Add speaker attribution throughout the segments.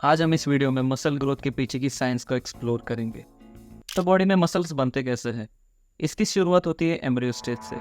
Speaker 1: आज हम इस वीडियो में मसल ग्रोथ के पीछे की साइंस को एक्सप्लोर करेंगे। तो बॉडी में मसल्स बनते कैसे हैं? इसकी शुरुआत होती है एम्ब्रियो स्टेज से,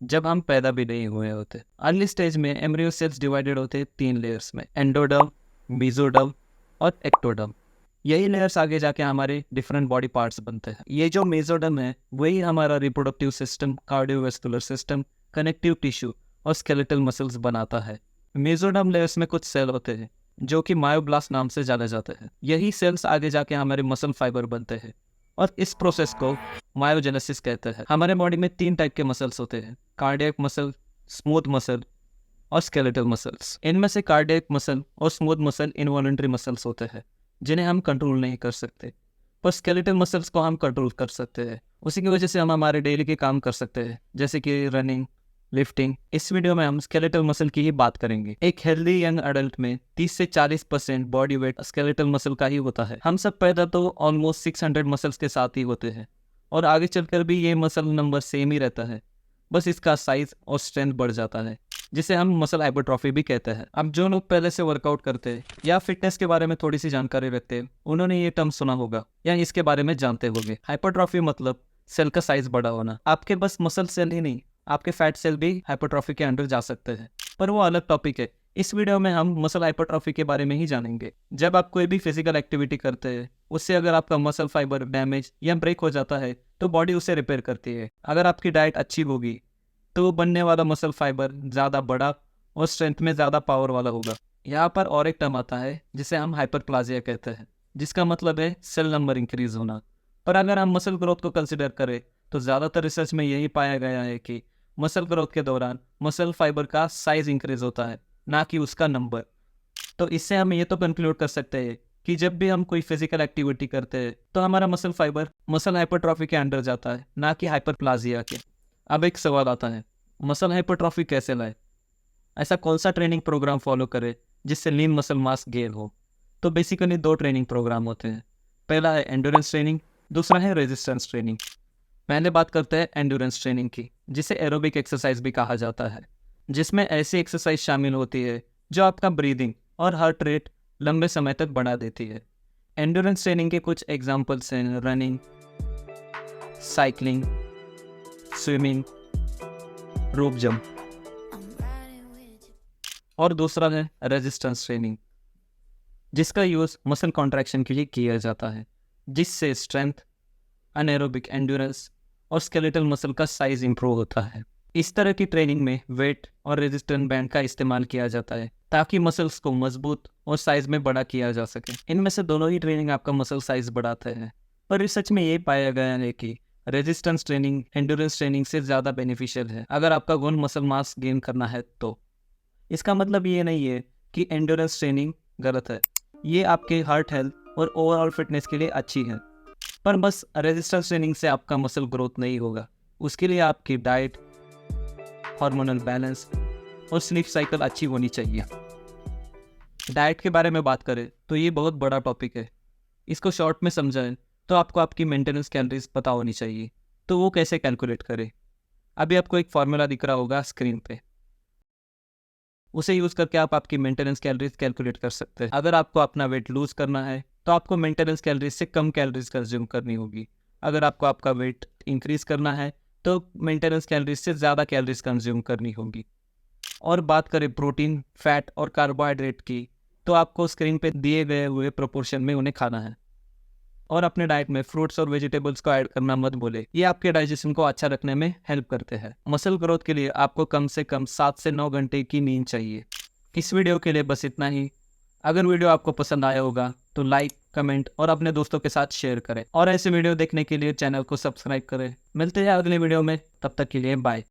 Speaker 1: जब हम पैदा भी नहीं हुए होते। अर्ली स्टेज में एम्ब्रियो सेल्स डिवाइडेड होते हैं 3 लेयर्स में, एंडोडर्म, मेसोडर्म और एक्टोडर्म। यही लेयर्स आगे जाके हमारे डिफरेंट बॉडी पार्ट्स बनते हैं। ये जो मेसोडर्म है वही हमारा reproductive system, cardiovascular system, connective tissue और स्केलेटल मसल्स बनाता है। मेसोडर्म लेयर्स में कुछ सेल होते हैं जो कि मायोब्लास्ट नाम से जाने जाते हैं। यही सेल्स आगे जाके हमारे मसल फाइबर बनते हैं और इस प्रोसेस को मायोजेनेसिस कहते हैं। हमारे बॉडी में 3 टाइप के मसल्स होते हैं, कार्डियक मसल, स्मूथ मसल और स्केलेटल मसल्स। इनमें से कार्डियक मसल और स्मूथ मसल इनवॉलंटरी मसल्स होते हैं जिन्हें हम कंट्रोल नहीं कर सकते, पर स्केलेटल मसल्स को हम कंट्रोल कर सकते हैं। उसी की वजह से हम हमारे डेली के काम कर सकते हैं, जैसे कि रनिंग, लिफ्टिंग। इस वीडियो में हम स्केलेटल मसल की ही बात करेंगे। एक हेल्दी यंग अडल्ट में 30 से 40% बॉडी वेट स्केलेटल मसल का ही होता है। हम सब पैदा तो ऑलमोस्ट 600 मसल्स के साथ ही होते हैं और आगे चलकर भी ये मसल नंबर सेम ही रहता है, बस इसका साइज और स्ट्रेंथ बढ़ जाता है, जिसे हम मसल हाइपरट्रॉफी भी कहते हैं। अब जो लोग पहले से वर्कआउट करते हैं या फिटनेस के बारे में थोड़ी सी जानकारी रखते हैं, उन्होंने ये टर्म सुना होगा या इसके बारे में जानते होंगे। हाइपरट्रॉफी मतलब सेल का साइज बड़ा होना। आपके बस मसल सेल ही नहीं, आपके फैट सेल भी हाइपरट्रॉफी के अंडर जा सकते हैं, पर वो अलग टॉपिक है। इस वीडियो में हम मसल हाइपरट्रॉफी के बारे में ही जानेंगे। जब आप कोई भी फिजिकल एक्टिविटी करते हैं, उससे अगर आपका मसल फाइबर डैमेज या ब्रेक हो जाता है तो बॉडी उसे रिपेयर करती है। अगर आपकी डाइट अच्छी होगी तो वो बनने वाला मसल फाइबर ज़्यादा बड़ा और स्ट्रेंथ में ज़्यादा पावर वाला होगा। यहाँ पर और एक टर्म आता है जिसे हम हाइपरप्लाजिया कहते हैं, जिसका मतलब है सेल नंबर इंक्रीज होना। पर अगर हम मसल ग्रोथ को कंसिडर करें तो ज़्यादातर रिसर्च में यही पाया गया है कि मसल ग्रोथ के दौरान मसल फाइबर का साइज इंक्रीज होता है, ना कि उसका नंबर। तो इससे हम ये तो कंक्लूड कर सकते हैं कि जब भी हम कोई फिजिकल एक्टिविटी करते हैं तो हमारा मसल फाइबर मसल हाइपरट्रॉफी के अंडर जाता है, ना कि हाइपरप्लाजिया के। अब एक सवाल आता है, मसल हाइपरट्रॉफी कैसे लाए? ऐसा कौन सा ट्रेनिंग प्रोग्राम फॉलो करे जिससे लीन मसल मास गेन हो? तो बेसिकली 2 ट्रेनिंग प्रोग्राम होते हैं। पहला है एंड्योरेंस ट्रेनिंग, दूसरा है रेजिस्टेंस ट्रेनिंग। पहले बात करते हैं एंड्योरेंस ट्रेनिंग की, जिसे एरोबिक एक्सरसाइज भी कहा जाता है, जिसमें ऐसी एक्सरसाइज शामिल होती है जो आपका ब्रीदिंग और हार्ट रेट लंबे समय तक बढ़ा देती है। एंड्योरेंस ट्रेनिंग के कुछ एग्जाम्पल्स हैं रनिंग, साइकिलिंग, स्विमिंग, रोप जंप। और दूसरा है रेजिस्टेंस ट्रेनिंग, जिसका यूज़ मसल कॉन्ट्रैक्शन के लिए किया जाता है, जिससे स्ट्रेंथ, अनएरोबिक एंड्योरेंस और स्केलेटल मसल का साइज इंप्रूव होता है। इस तरह की ट्रेनिंग में वेट और रेजिस्टेंस बैंड का इस्तेमाल किया जाता है ताकि मसल्स को मजबूत और साइज में बड़ा किया जा सके। इनमें से दोनों ही ट्रेनिंग आपका मसल साइज बढ़ाते हैं, पर रिसर्च में ये पाया गया है कि रेजिस्टेंस ट्रेनिंग एंड्योरेंस ट्रेनिंग से ज़्यादा बेनिफिशियल है अगर आपका गोल मसल मास गेन करना है तो। इसका मतलब ये नहीं है कि एंड्योरेंस ट्रेनिंग गलत है, ये आपके हार्ट हेल्थ और ओवरऑल फिटनेस के लिए अच्छी है। पर बस रेजिस्टेंस ट्रेनिंग से आपका मसल ग्रोथ नहीं होगा, उसके लिए आपकी डाइट, हार्मोनल बैलेंस और स्लीप साइकिल अच्छी होनी चाहिए। डाइट के बारे में बात करें तो ये बहुत बड़ा टॉपिक है। इसको शॉर्ट में समझाएं तो आपको आपकी मेंटेनेंस कैलोरीज पता होनी चाहिए। तो वो कैसे कैलकुलेट करें? अभी आपको एक फार्मूला दिख रहा होगा स्क्रीन पे, उसे यूज़ करके आप आपकी मेंटेनेंस कैलोरीज कैलकुलेट कर सकते हैं। अगर आपको अपना वेट लूज करना है तो आपको मेंटेनेंस कैलोरीज से कम कैलोरीज कंज्यूम करनी होगी। अगर आपको आपका वेट इंक्रीज करना है तो मेंटेनेंस कैलोरीज से ज़्यादा कैलोरीज कंज्यूम करनी होगी। और बात करें प्रोटीन, फैट और कार्बोहाइड्रेट की, तो आपको स्क्रीन पे दिए गए हुए प्रोपोर्शन में उन्हें खाना है। और अपने डाइट में फ्रूट्स और वेजिटेबल्स को ऐड करना मत भूले, ये आपके डाइजेशन को अच्छा रखने में हेल्प करते हैं। मसल ग्रोथ के लिए आपको कम से कम 7 से 9 घंटे की नींद चाहिए। इस वीडियो के लिए बस इतना ही। अगर वीडियो आपको पसंद आया होगा तो लाइक, कमेंट और अपने दोस्तों के साथ शेयर करें, और ऐसे वीडियो देखने के लिए चैनल को सब्सक्राइब करें। मिलते हैं अगले वीडियो में, तब तक के लिए बाय।